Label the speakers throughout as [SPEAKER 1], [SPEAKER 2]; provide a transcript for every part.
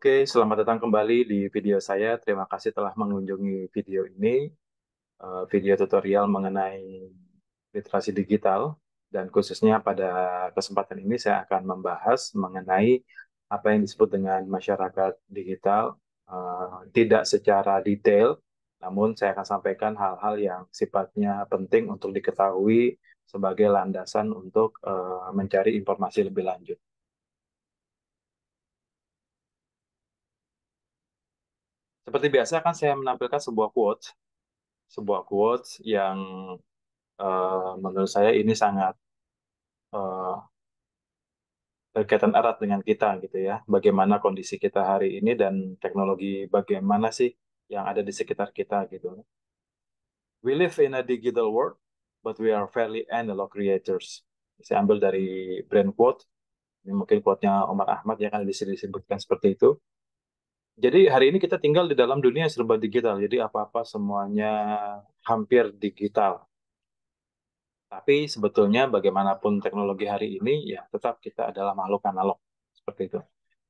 [SPEAKER 1] Oke, selamat datang kembali di video saya. Terima kasih telah mengunjungi video ini, video tutorial mengenai literasi digital. Dan khususnya pada kesempatan ini saya akan membahas mengenai apa yang disebut dengan masyarakat digital, tidak secara detail, namun saya akan sampaikan hal-hal yang sifatnya penting untuk diketahui sebagai landasan untuk mencari informasi lebih lanjut. Seperti biasa kan saya menampilkan sebuah quotes yang menurut saya ini sangat eh, berkaitan erat dengan kita gitu ya. Bagaimana kondisi kita hari ini dan teknologi bagaimana sih yang ada di sekitar kita gitu. We live in a digital world, but we are fairly analog creators. Saya ambil dari brand quote, ini mungkin quote-nya Omar Ahmad yang kan di sini disebutkan seperti itu. Jadi hari ini kita tinggal di dalam dunia yang serba digital, jadi apa-apa semuanya hampir digital. Tapi sebetulnya bagaimanapun teknologi hari ini, ya tetap kita adalah makhluk analog. Seperti itu.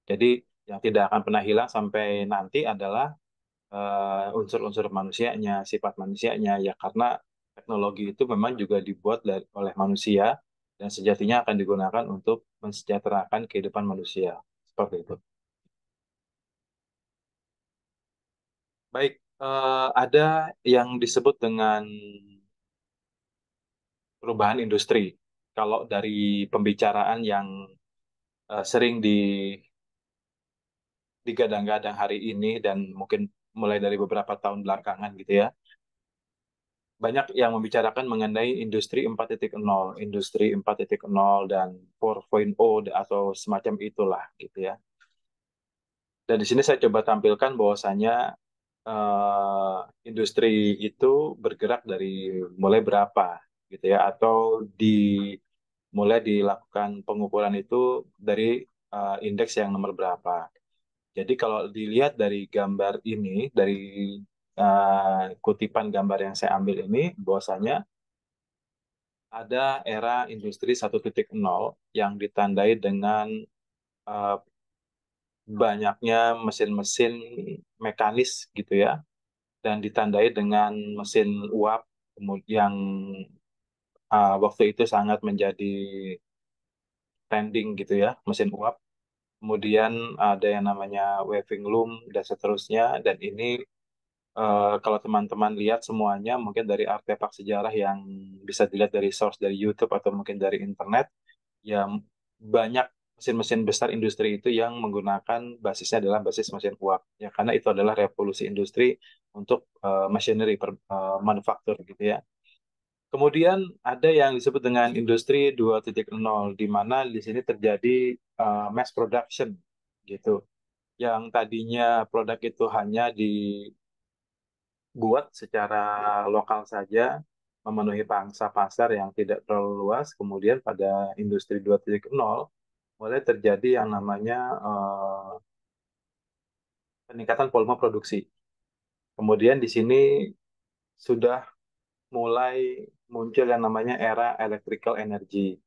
[SPEAKER 1] Jadi yang tidak akan pernah hilang sampai nanti adalah unsur-unsur manusianya, sifat manusianya. Ya karena teknologi itu memang juga dibuat oleh manusia dan sejatinya akan digunakan untuk mensejahterakan kehidupan manusia. Seperti itu. Baik, ada yang disebut dengan perubahan industri. Kalau dari pembicaraan yang sering digadang-gadang hari ini dan mungkin mulai dari beberapa tahun belakangan gitu ya, banyak yang membicarakan mengenai industri 4.0 dan 4.0 atau semacam itulah gitu ya. Dan di sini saya coba tampilkan bahwasanya eh, industri itu bergerak dari mulai berapa gitu ya, atau mulai dilakukan pengukuran itu dari indeks yang nomor berapa. Jadi kalau dilihat dari gambar ini, dari kutipan gambar yang saya ambil ini, bahwasanya ada era industri 1.0 yang ditandai dengan eh, banyaknya mesin-mesin mekanis gitu ya, dan ditandai dengan mesin uap yang waktu itu sangat menjadi trending gitu ya, mesin uap. Kemudian ada yang namanya weaving loom dan seterusnya, dan ini kalau teman-teman lihat semuanya mungkin dari artefak sejarah yang bisa dilihat dari source dari YouTube atau mungkin dari internet, ya banyak mesin-mesin besar industri itu yang menggunakan basisnya adalah basis mesin uap. Ya karena itu adalah revolusi industri untuk machinery manufaktur gitu ya. Kemudian ada yang disebut dengan industri 2.0 di mana di sini terjadi mass production gitu. Yang tadinya produk itu hanya buat secara lokal saja, memenuhi pangsa pasar yang tidak terlalu luas. Kemudian pada industri 2.0 mulai terjadi yang namanya peningkatan volume produksi. Kemudian di sini sudah mulai muncul yang namanya era electrical energy.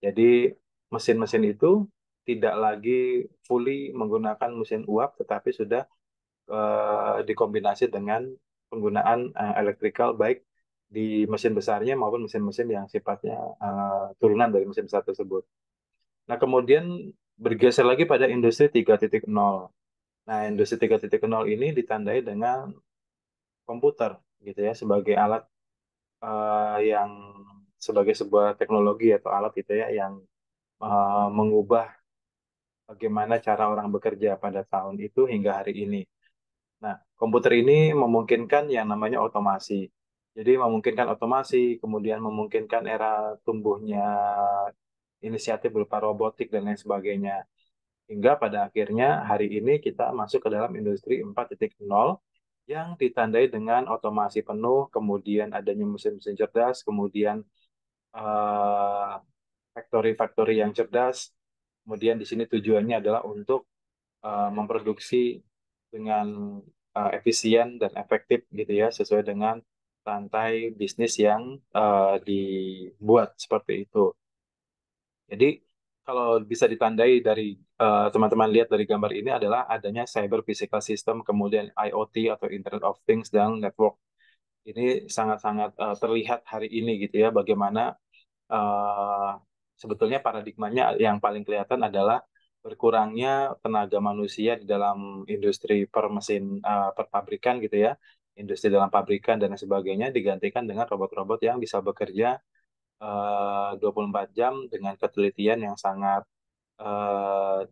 [SPEAKER 1] Jadi mesin-mesin itu tidak lagi fully menggunakan mesin uap, tetapi sudah dikombinasi dengan penggunaan electrical baik di mesin besarnya maupun mesin-mesin yang sifatnya turunan dari mesin besar tersebut. Nah, kemudian bergeser lagi pada industri 3.0. Nah, industri 3.0 ini ditandai dengan komputer gitu ya sebagai alat yang sebagai sebuah teknologi atau alat gitu ya yang mengubah bagaimana cara orang bekerja pada tahun itu hingga hari ini. Nah, komputer ini memungkinkan yang namanya otomasi. Jadi memungkinkan otomasi, kemudian memungkinkan era tumbuhnya inisiatif berupa robotik dan lain sebagainya. Hingga pada akhirnya hari ini kita masuk ke dalam industri 4.0 yang ditandai dengan otomasi penuh, kemudian adanya mesin-mesin cerdas, kemudian eh, factory-factory yang cerdas. Kemudian di sini tujuannya adalah untuk memproduksi dengan efisien dan efektif gitu ya, sesuai dengan rantai bisnis yang dibuat seperti itu. Jadi kalau bisa ditandai dari teman-teman lihat dari gambar ini adalah adanya cyber physical system, kemudian IoT atau Internet of Things dan network. Ini sangat-sangat terlihat hari ini gitu ya, bagaimana eh, sebetulnya paradigmanya yang paling kelihatan adalah berkurangnya tenaga manusia di dalam industri perpabrikan gitu ya, industri dalam pabrikan dan lain sebagainya digantikan dengan robot-robot yang bisa bekerja 24 jam dengan ketelitian yang sangat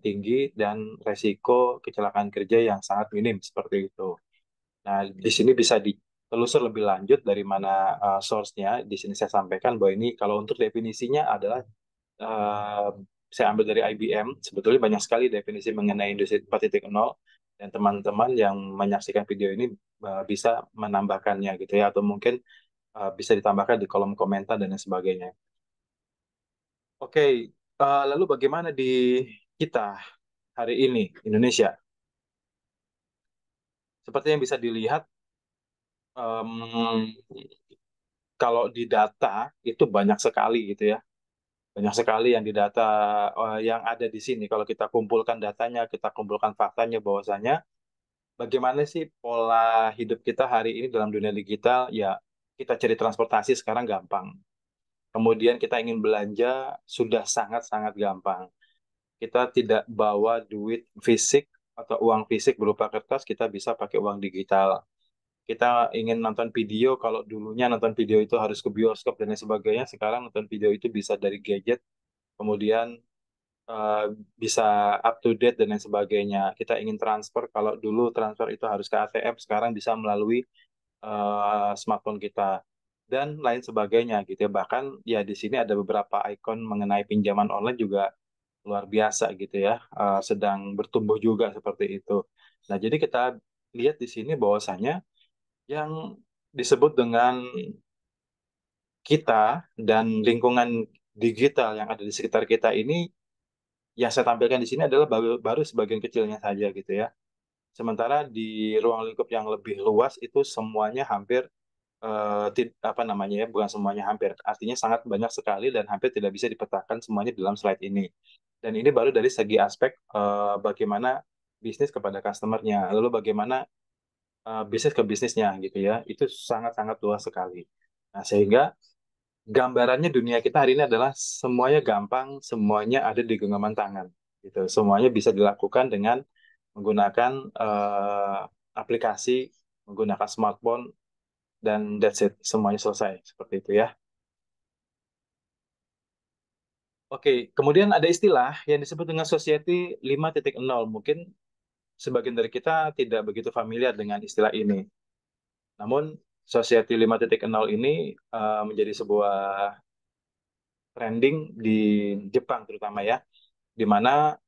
[SPEAKER 1] tinggi dan resiko kecelakaan kerja yang sangat minim seperti itu. Nah, di sini bisa ditelusur lebih lanjut dari mana source-nya. Di sini saya sampaikan bahwa ini kalau untuk definisinya adalah eh, saya ambil dari IBM. Sebetulnya banyak sekali definisi mengenai industri 4.0 dan teman-teman yang menyaksikan video ini bisa menambahkannya gitu ya atau mungkin bisa ditambahkan di kolom komentar dan lain sebagainya. Oke, lalu bagaimana di kita hari ini Indonesia? Seperti yang bisa dilihat em, kalau di data itu banyak sekali gitu ya. Banyak sekali yang di data yang ada di sini. Kalau kita kumpulkan datanya, kita kumpulkan faktanya bahwasanya bagaimana sih pola hidup kita hari ini dalam dunia digital? Ya, kita cari transportasi sekarang gampang. Kemudian kita ingin belanja sudah sangat-sangat gampang. Kita tidak bawa duit fisik atau uang fisik berupa kertas, kita bisa pakai uang digital. Kita ingin nonton video, kalau dulunya nonton video itu harus ke bioskop dan lain sebagainya, sekarang nonton video itu bisa dari gadget, kemudian eh, bisa up to date dan lain sebagainya. Kita ingin transfer, kalau dulu transfer itu harus ke ATM, sekarang bisa melalui smartphone kita dan lain sebagainya gitu ya. Bahkan ya di sini ada beberapa ikon mengenai pinjaman online juga luar biasa gitu ya, sedang bertumbuh juga seperti itu. Nah, jadi kita lihat di sini bahwasanya yang disebut dengan kita dan lingkungan digital yang ada di sekitar kita ini yang saya tampilkan di sini adalah baru sebagian kecilnya saja gitu ya. Sementara di ruang lingkup yang lebih luas itu semuanya hampir apa namanya ya, bukan semuanya hampir, artinya sangat banyak sekali dan hampir tidak bisa dipetakan semuanya dalam slide ini. Dan ini baru dari segi aspek bagaimana bisnis kepada customernya, lalu bagaimana bisnis ke bisnisnya gitu ya, itu sangat-sangat luas sekali. Nah, sehingga gambarannya dunia kita hari ini adalah semuanya gampang, semuanya ada di genggaman tangan gitu. Semuanya bisa dilakukan dengan menggunakan aplikasi, menggunakan smartphone dan that's it, semuanya selesai seperti itu ya. Oke, kemudian ada istilah yang disebut dengan Society 5.0. Mungkin sebagian dari kita tidak begitu familiar dengan istilah ini. Namun Society 5.0 ini menjadi sebuah trending di Jepang terutama ya, di mana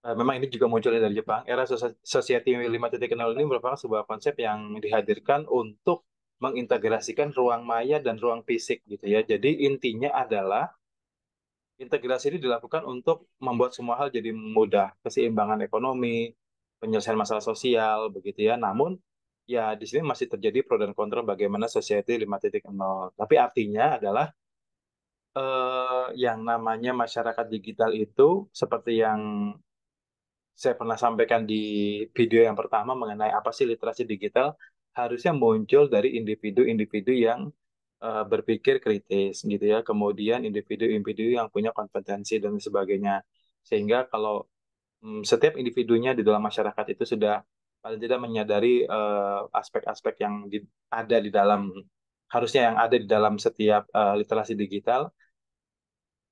[SPEAKER 1] memang ini juga munculnya dari Jepang. Era Society 5.0 ini merupakan sebuah konsep yang dihadirkan untuk mengintegrasikan ruang maya dan ruang fisik gitu ya. Jadi intinya adalah integrasi ini dilakukan untuk membuat semua hal jadi mudah, keseimbangan ekonomi, penyelesaian masalah sosial, begitu ya. Namun, ya di sini masih terjadi pro dan kontra bagaimana society 5.0. Tapi artinya adalah yang namanya masyarakat digital itu, seperti yang saya pernah sampaikan di video yang pertama mengenai apa sih literasi digital, harusnya muncul dari individu-individu yang berpikir kritis gitu ya, kemudian individu-individu yang punya kompetensi dan sebagainya. Sehingga kalau setiap individunya di dalam masyarakat itu sudah paling tidak menyadari aspek-aspek yang ada di dalam, harusnya yang ada di dalam setiap literasi digital,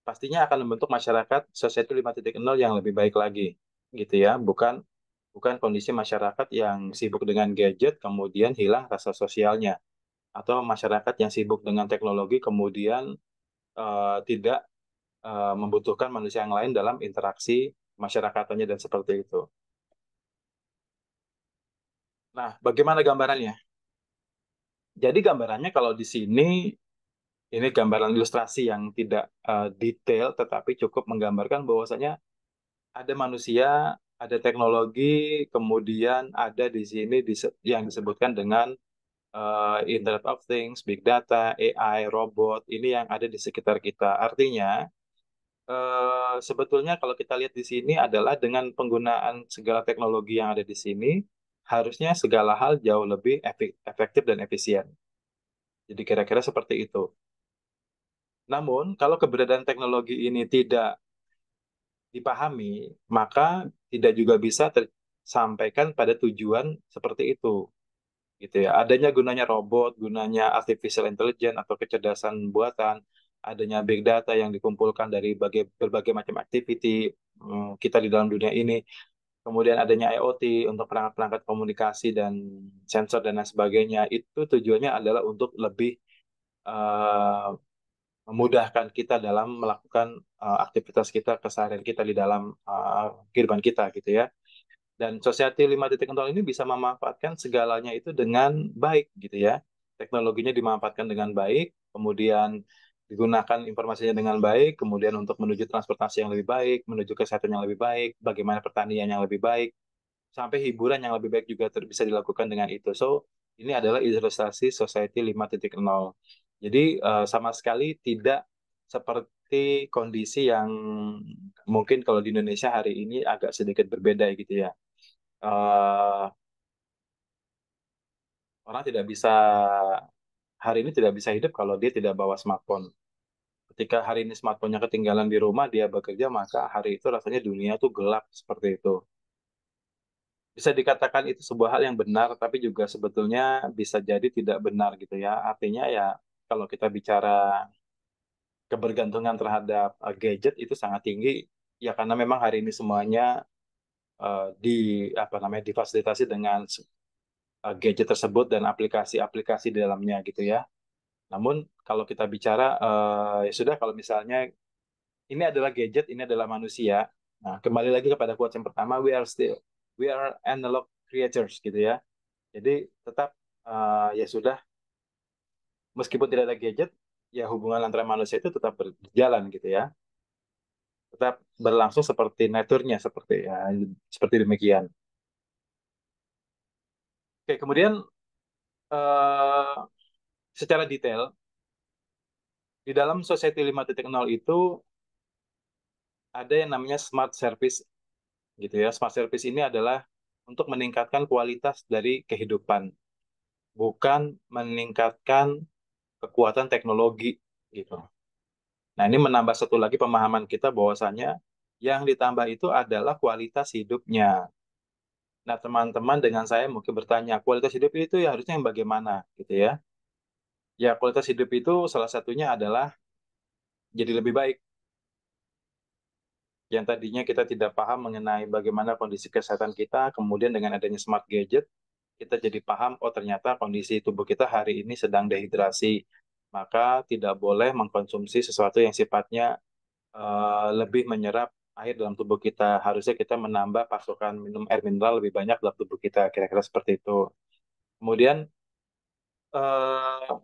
[SPEAKER 1] pastinya akan membentuk masyarakat society 5.0 yang lebih baik lagi gitu ya, bukan bukan kondisi masyarakat yang sibuk dengan gadget kemudian hilang rasa sosialnya, atau masyarakat yang sibuk dengan teknologi kemudian tidak membutuhkan manusia yang lain dalam interaksi masyarakatnya dan seperti itu. Nah, bagaimana gambarannya? Jadi gambarannya kalau di sini ini gambaran ilustrasi yang tidak detail tetapi cukup menggambarkan bahwasanya ada manusia, ada teknologi, kemudian ada di sini yang disebutkan dengan Internet of Things, Big Data, AI, robot, ini yang ada di sekitar kita. Artinya Sebetulnya kalau kita lihat di sini adalah dengan penggunaan segala teknologi yang ada di sini, harusnya segala hal jauh lebih efektif dan efisien. Jadi kira-kira seperti itu. Namun, kalau keberadaan teknologi ini tidak dipahami, maka tidak juga bisa tersampaikan pada tujuan seperti itu, gitu ya. Adanya gunanya robot, gunanya artificial intelligence atau kecerdasan buatan, adanya big data yang dikumpulkan dari berbagai macam activity kita di dalam dunia ini, kemudian adanya IoT untuk perangkat-perangkat komunikasi dan sensor dan lain sebagainya, itu tujuannya adalah untuk lebih eh, memudahkan kita dalam melakukan aktivitas kita keseharian kita di dalam kehidupan kita gitu ya. Dan Society 5.0 ini bisa memanfaatkan segalanya itu dengan baik gitu ya. Teknologinya dimanfaatkan dengan baik, kemudian digunakan informasinya dengan baik, kemudian untuk menuju transportasi yang lebih baik, menuju kesehatan yang lebih baik, bagaimana pertanian yang lebih baik, sampai hiburan yang lebih baik juga bisa dilakukan dengan itu. So, ini adalah ilustrasi Society 5.0. Jadi, sama sekali tidak seperti kondisi yang mungkin kalau di Indonesia hari ini agak sedikit berbeda gitu ya. Eh, Orang tidak bisa, hari ini tidak bisa hidup kalau dia tidak bawa smartphone. Ketika hari ini smartphone-nya ketinggalan di rumah, dia bekerja, maka hari itu rasanya dunia tuh gelap seperti itu. Bisa dikatakan itu sebuah hal yang benar, tapi juga sebetulnya bisa jadi tidak benar gitu ya. Artinya ya kalau kita bicara kebergantungan terhadap gadget itu sangat tinggi, ya karena memang hari ini semuanya di apa namanya difasilitasi dengan gadget tersebut dan aplikasi-aplikasi di dalamnya gitu ya. Namun kalau kita bicara ya sudah kalau misalnya ini adalah gadget, ini adalah manusia. Nah, kembali lagi kepada quotes yang pertama, we are analog creatures gitu ya. Jadi tetap ya sudah, meskipun tidak ada gadget, ya hubungan antara manusia itu tetap berjalan gitu ya, tetap berlangsung seperti naturnya, seperti demikian. Oke, kemudian eh, secara detail di dalam Society 5.0 itu ada yang namanya smart service gitu ya. Smart service ini adalah untuk meningkatkan kualitas dari kehidupan, bukan meningkatkan kekuatan teknologi gitu. Nah, ini menambah satu lagi pemahaman kita bahwasanya yang ditambah itu adalah kualitas hidupnya. Nah, teman-teman dengan saya mungkin bertanya, kualitas hidup itu ya harusnya yang bagaimana gitu ya. Ya, kualitas hidup itu salah satunya adalah jadi lebih baik. Yang tadinya kita tidak paham mengenai bagaimana kondisi kesehatan kita, kemudian dengan adanya smart gadget, kita jadi paham, oh ternyata kondisi tubuh kita hari ini sedang dehidrasi. Maka tidak boleh mengkonsumsi sesuatu yang sifatnya lebih menyerap air dalam tubuh kita. Harusnya kita menambah pasokan minum air mineral lebih banyak dalam tubuh kita, kira-kira seperti itu. Kemudian, uh,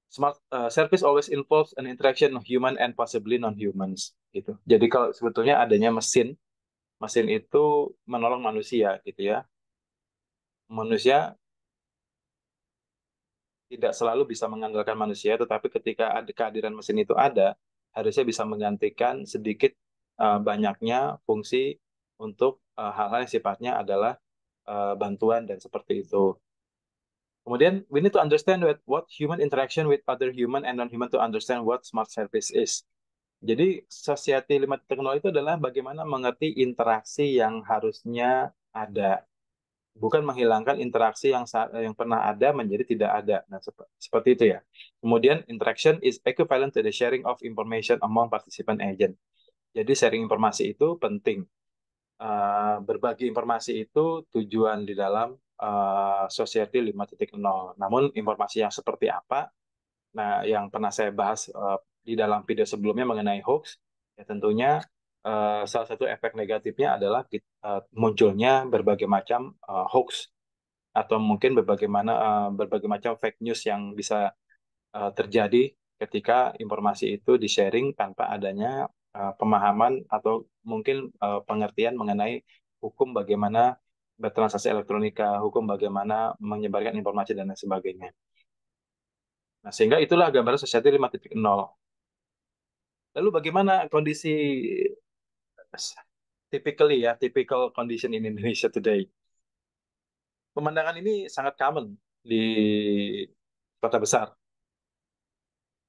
[SPEAKER 1] smart service always involves an interaction of human and possibly non-humans. Gitu. Jadi kalau sebetulnya adanya mesin, mesin itu menolong manusia, gitu ya. Manusia tidak selalu bisa mengandalkan manusia, tetapi ketika ada kehadiran mesin itu ada, harusnya bisa menggantikan sedikit banyaknya fungsi untuk hal-hal yang sifatnya adalah bantuan dan seperti itu. Kemudian, we need to understand what human interaction with other human and non-human to understand what smart service is. Jadi, Society 5.0 itu adalah bagaimana mengerti interaksi yang harusnya ada, bukan menghilangkan interaksi yang pernah ada menjadi tidak ada. Nah, seperti itu ya. Kemudian, interaction is equivalent to the sharing of information among participant agent. Jadi, sharing informasi itu penting. Berbagi informasi itu tujuan di dalam Society 5.0. Namun informasi yang seperti apa, nah yang pernah saya bahas di dalam video sebelumnya mengenai hoax, ya tentunya salah satu efek negatifnya adalah munculnya berbagai macam hoax atau mungkin berbagai macam fake news yang bisa terjadi ketika informasi itu di-sharing tanpa adanya pemahaman atau mungkin pengertian mengenai hukum bagaimana bertransaksi elektronika, hukum bagaimana menyebarkan informasi dan lain sebagainya. Nah, sehingga itulah gambaran Society 5.0. Lalu bagaimana kondisi typical condition in Indonesia today? Pemandangan ini sangat common di kota besar,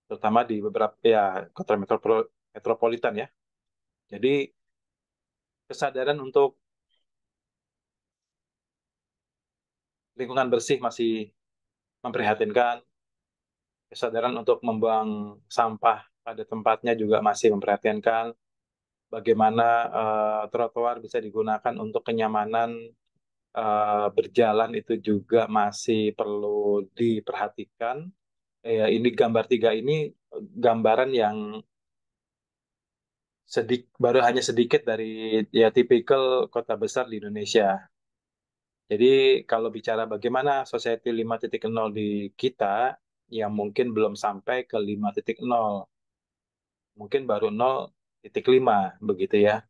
[SPEAKER 1] terutama di beberapa ya kota metropolitan ya. Jadi kesadaran untuk lingkungan bersih masih memprihatinkan, kesadaran untuk membuang sampah pada tempatnya juga masih memprihatinkan, bagaimana trotoar bisa digunakan untuk kenyamanan berjalan itu juga masih perlu diperhatikan. Ini gambar tiga ini gambaran yang baru hanya sedikit dari ya tipikal kota besar di Indonesia. Jadi kalau bicara bagaimana society 5.0 di kita, yang mungkin belum sampai ke 5.0, mungkin baru 0.5 begitu ya.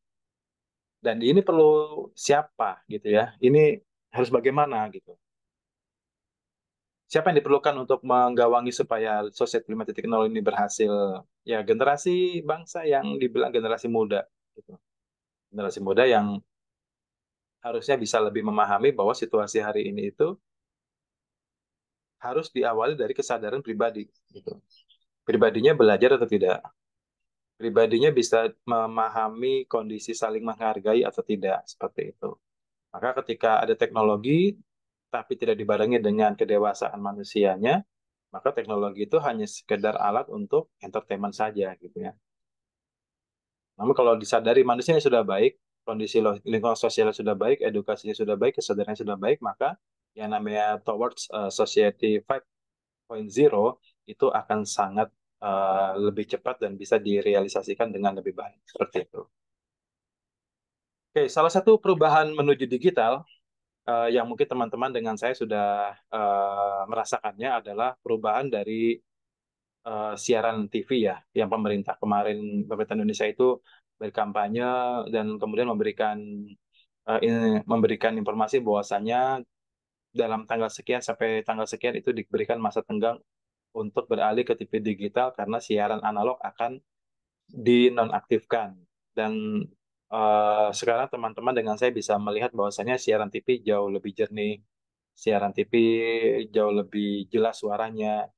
[SPEAKER 1] Dan ini perlu siapa gitu ya. Ini harus bagaimana gitu. Siapa yang diperlukan untuk menggawangi supaya Society 5.0 ini berhasil? Ya, generasi bangsa yang dibilang generasi muda. Gitu. Generasi muda yang harusnya bisa lebih memahami bahwa situasi hari ini itu harus diawali dari kesadaran pribadi. Gitu. Pribadinya belajar atau tidak? Pribadinya bisa memahami kondisi saling menghargai atau tidak, seperti itu. Maka ketika ada teknologi, tapi tidak dibarengi dengan kedewasaan manusianya, maka teknologi itu hanya sekedar alat untuk entertainment saja gitu ya. Namun kalau disadari manusianya sudah baik, kondisi lingkungan sosialnya sudah baik, edukasinya sudah baik, kesadarannya sudah baik, maka yang namanya towards society 5.0 itu akan sangat lebih cepat dan bisa direalisasikan dengan lebih baik seperti itu. Oke, salah satu perubahan menuju digital yang mungkin teman-teman dengan saya sudah merasakannya adalah perubahan dari siaran TV ya, yang pemerintah Indonesia itu berkampanye dan kemudian memberikan informasi bahwasannya dalam tanggal sekian sampai tanggal sekian itu diberikan masa tenggang untuk beralih ke TV digital karena siaran analog akan dinonaktifkan. Dan sekarang teman-teman dengan saya bisa melihat bahwasannya siaran TV jauh lebih jernih, siaran TV jauh lebih jelas suaranya,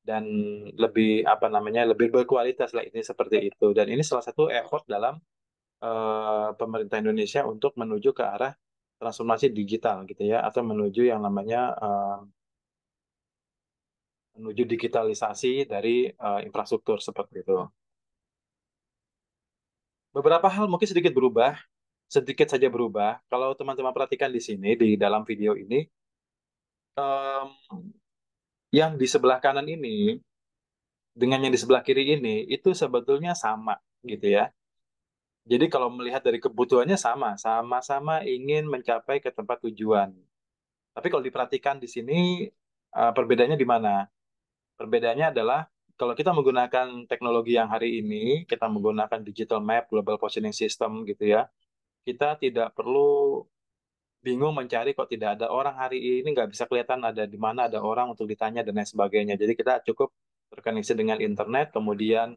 [SPEAKER 1] dan lebih apa namanya lebih berkualitas lah ini seperti itu. Dan ini salah satu effort dalam pemerintah Indonesia untuk menuju ke arah transformasi digital gitu ya, atau menuju yang namanya menuju digitalisasi dari infrastruktur seperti itu. Beberapa hal mungkin sedikit saja berubah. Kalau teman-teman perhatikan di sini di dalam video ini, em, yang di sebelah kanan ini dengan yang di sebelah kiri ini itu sebetulnya sama gitu ya. Jadi kalau melihat dari kebutuhannya sama-sama ingin mencapai ke tempat tujuan. Tapi kalau diperhatikan di sini perbedaannya di mana? Perbedaannya adalah kalau kita menggunakan teknologi yang hari ini, kita menggunakan digital map, global positioning system gitu ya, kita tidak perlu bingung mencari kok tidak ada orang hari ini, nggak bisa kelihatan ada di mana ada orang untuk ditanya dan lain sebagainya. Jadi kita cukup terkoneksi dengan internet, kemudian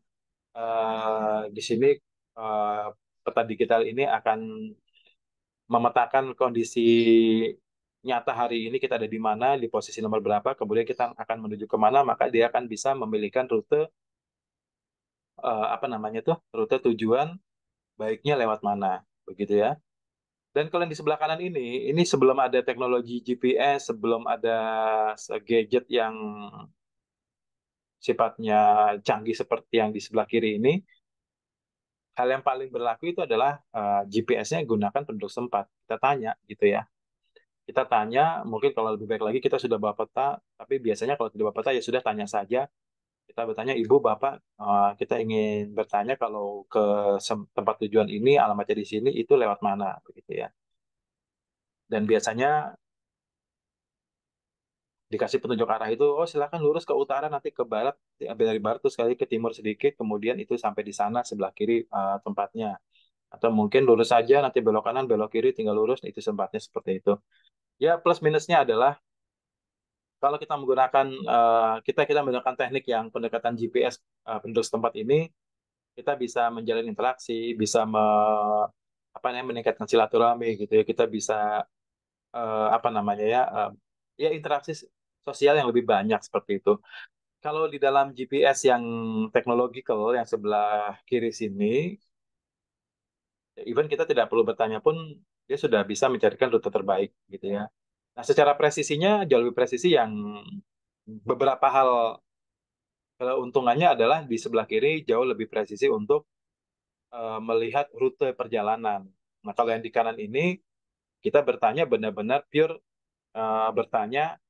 [SPEAKER 1] di sini eh, peta digital ini akan memetakan kondisi nyata hari ini kita ada di mana, di posisi nomor berapa, kemudian kita akan menuju kemana, maka dia akan bisa memilihkan rute apa namanya tuh, rute tujuan baiknya lewat mana, begitu ya. Dan kalau yang di sebelah kanan ini sebelum ada teknologi GPS, sebelum ada gadget yang sifatnya canggih seperti yang di sebelah kiri ini, hal yang paling berlaku itu adalah GPS-nya gunakan penduduk setempat. Kita tanya gitu ya. Kita tanya, mungkin kalau lebih baik lagi kita sudah bawa peta, tapi biasanya kalau tidak bawa peta ya sudah tanya saja. Kita bertanya, Ibu, Bapak, kita ingin bertanya kalau ke tempat tujuan ini, alamatnya di sini, itu lewat mana, begitu ya. Dan biasanya dikasih petunjuk arah itu, oh silakan lurus ke utara, nanti ke barat, dari barat terus sekali ke timur sedikit, kemudian itu sampai di sana sebelah kiri tempatnya. Atau mungkin lurus saja, nanti belok kanan, belok kiri, tinggal lurus, itu tempatnya seperti itu. Ya plus minusnya adalah kalau kita menggunakan kita kita menggunakan teknik yang pendekatan GPS penduduk setempat ini, kita bisa menjalin interaksi, bisa apa namanya, meningkatkan silaturahmi gitu ya. Kita bisa apa namanya ya, ya interaksi sosial yang lebih banyak seperti itu. Kalau di dalam GPS yang teknologikal yang sebelah kiri sini, even kita tidak perlu bertanya pun dia sudah bisa mencarikan rute terbaik gitu ya. Nah, secara presisinya jauh lebih presisi yang beberapa hal keuntungannya adalah di sebelah kiri jauh lebih presisi untuk melihat rute perjalanan. Nah, kalau yang di kanan ini kita bertanya benar-benar pure bertanya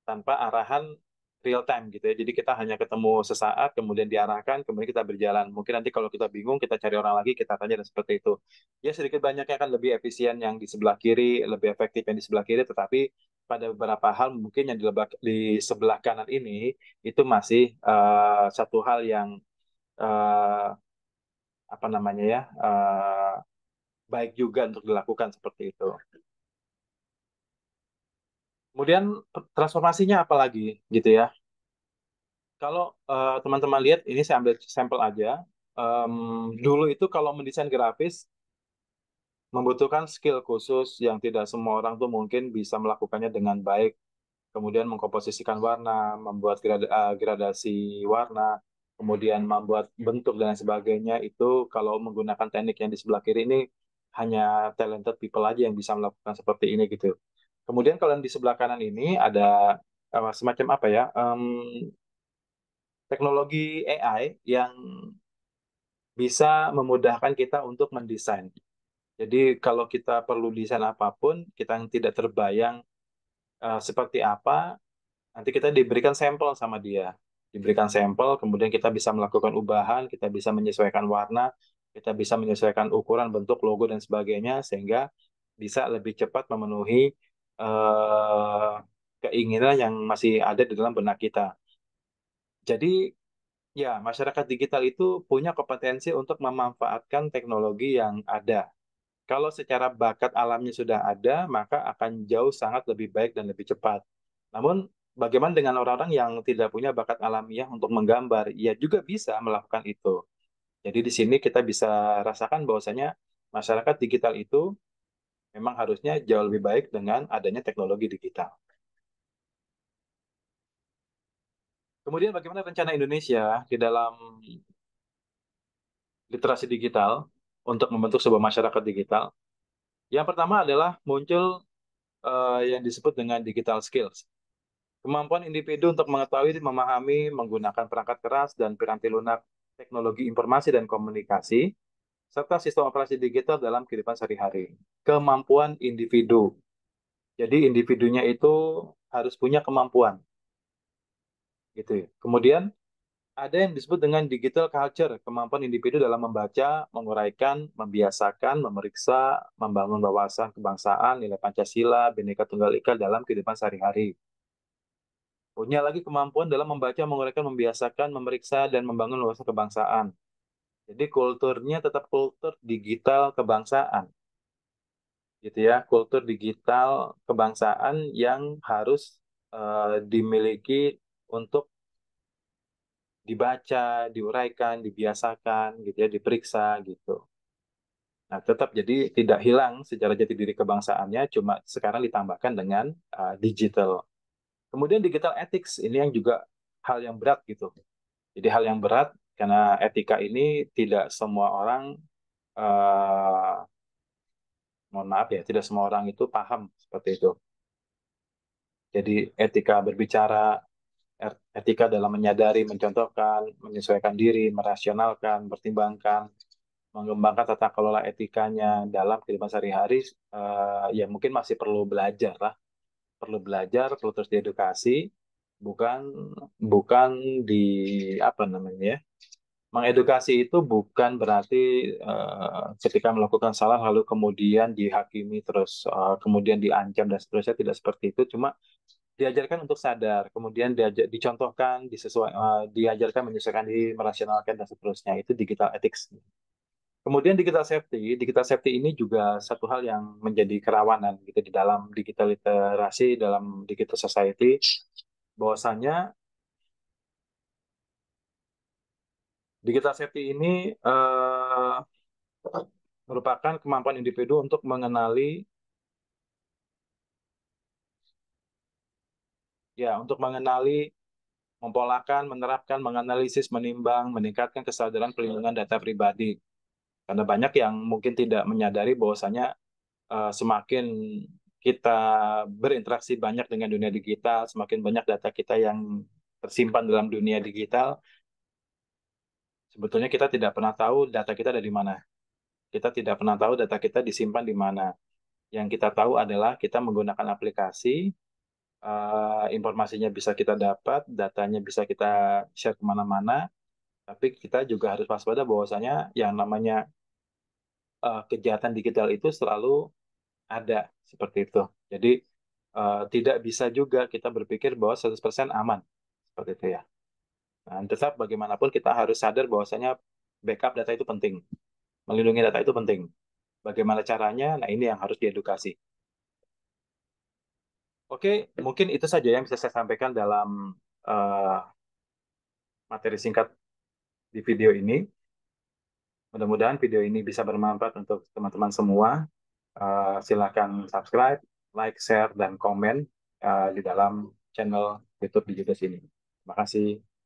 [SPEAKER 1] tanpa arahan real time gitu ya. Jadi kita hanya ketemu sesaat, kemudian diarahkan, kemudian kita berjalan. Mungkin nanti kalau kita bingung, kita cari orang lagi, kita tanya dan seperti itu. Ya sedikit banyaknya kan lebih efisien yang di sebelah kiri, lebih efektif yang di sebelah kiri, tetapi pada beberapa hal mungkin yang di sebelah kanan ini itu masih satu hal yang uh, apa namanya ya baik juga untuk dilakukan seperti itu. Kemudian transformasinya apa lagi gitu ya? Kalau teman-teman lihat, ini saya ambil sampel aja. Dulu itu kalau mendesain grafis membutuhkan skill khusus yang tidak semua orang tuh mungkin bisa melakukannya dengan baik. Kemudian mengkomposisikan warna, membuat gradasi warna, kemudian membuat bentuk dan lain sebagainya. Itu kalau menggunakan teknik yang di sebelah kiri ini hanya talented people aja yang bisa melakukan seperti ini gitu. Kemudian kalau yang di sebelah kanan ini ada semacam apa ya? Teknologi AI yang bisa memudahkan kita untuk mendesain. Jadi kalau kita perlu desain apapun, kita yang tidak terbayang seperti apa, nanti kita diberikan sampel sama dia. Diberikan sampel, kemudian kita bisa melakukan ubahan, kita bisa menyesuaikan warna, kita bisa menyesuaikan ukuran, bentuk, logo, dan sebagainya, sehingga bisa lebih cepat memenuhi eh, keinginan yang masih ada di dalam benak kita. Jadi ya, masyarakat digital itu punya kompetensi untuk memanfaatkan teknologi yang ada. Kalau secara bakat alamnya sudah ada, maka akan jauh sangat lebih baik dan lebih cepat. Namun, bagaimana dengan orang-orang yang tidak punya bakat alamiah untuk menggambar? Ia juga bisa melakukan itu. Jadi di sini kita bisa rasakan bahwasanya masyarakat digital itu memang harusnya jauh lebih baik dengan adanya teknologi digital. Kemudian bagaimana rencana Indonesia di dalam literasi digital untuk membentuk sebuah masyarakat digital? Yang pertama adalah muncul yang disebut dengan digital skills. Kemampuan individu untuk mengetahui, memahami, menggunakan perangkat keras dan piranti lunak teknologi informasi dan komunikasi, serta sistem operasi digital dalam kehidupan sehari-hari. Kemampuan individu. Jadi individunya itu harus punya kemampuan, gitu ya. Kemudian ada yang disebut dengan digital culture, kemampuan individu dalam membaca, menguraikan, membiasakan, memeriksa, membangun wawasan kebangsaan, nilai Pancasila, Bhinneka Tunggal Ika dalam kehidupan sehari-hari. Punya lagi kemampuan dalam membaca, menguraikan, membiasakan, memeriksa, dan membangun wawasan kebangsaan. Jadi kulturnya tetap kultur digital kebangsaan, gitu ya. Kultur digital kebangsaan yang harus dimiliki untuk dibaca, diuraikan, dibiasakan, gitu ya, diperiksa, gitu. Nah, tetap jadi tidak hilang secara jati diri kebangsaannya, cuma sekarang ditambahkan dengan digital. Kemudian digital ethics ini yang juga hal yang berat gitu. Jadi hal yang berat karena etika ini tidak semua orang, eh, mohon maaf ya, tidak semua orang itu paham seperti itu. Jadi etika berbicara, etika dalam menyadari, mencontohkan, menyesuaikan diri, merasionalkan, pertimbangkan, mengembangkan tata kelola etikanya dalam kehidupan sehari-hari, ya mungkin masih perlu belajar lah, perlu belajar, perlu terus diedukasi, bukan bukan di apa namanya ya, mengedukasi itu bukan berarti ketika melakukan salah lalu kemudian dihakimi terus kemudian diancam dan seterusnya, tidak seperti itu, cuma diajarkan untuk sadar, kemudian dicontohkan, diajarkan menyesuaikan diri, merasionalkan dan seterusnya. Itu digital ethics. Kemudian digital safety ini juga satu hal yang menjadi kerawanan gitu di dalam digital literasi, dalam digital society, bahwasanya Digital safety ini merupakan kemampuan individu untuk mengenali, mempolakan, menerapkan, menganalisis, menimbang, meningkatkan kesadaran pelindungan data pribadi. Karena banyak yang mungkin tidak menyadari bahwasanya semakin kita berinteraksi banyak dengan dunia digital, semakin banyak data kita yang tersimpan dalam dunia digital, sebetulnya kita tidak pernah tahu data kita ada di mana. Kita tidak pernah tahu data kita disimpan di mana. Yang kita tahu adalah kita menggunakan aplikasi, informasinya bisa kita dapat, datanya bisa kita share kemana-mana, tapi kita juga harus waspada bahwasanya yang namanya kejahatan digital itu selalu ada seperti itu. Jadi tidak bisa juga kita berpikir bahwa 100% aman seperti itu ya. Nah, tetap bagaimanapun kita harus sadar bahwasanya backup data itu penting, melindungi data itu penting. Bagaimana caranya? Nah, ini yang harus diedukasi. Oke, mungkin itu saja yang bisa saya sampaikan dalam eh, materi singkat di video ini. Mudah-mudahan video ini bisa bermanfaat untuk teman-teman semua. Silakan subscribe, like, share, dan komen di dalam channel YouTube Digitus ini. Terima kasih.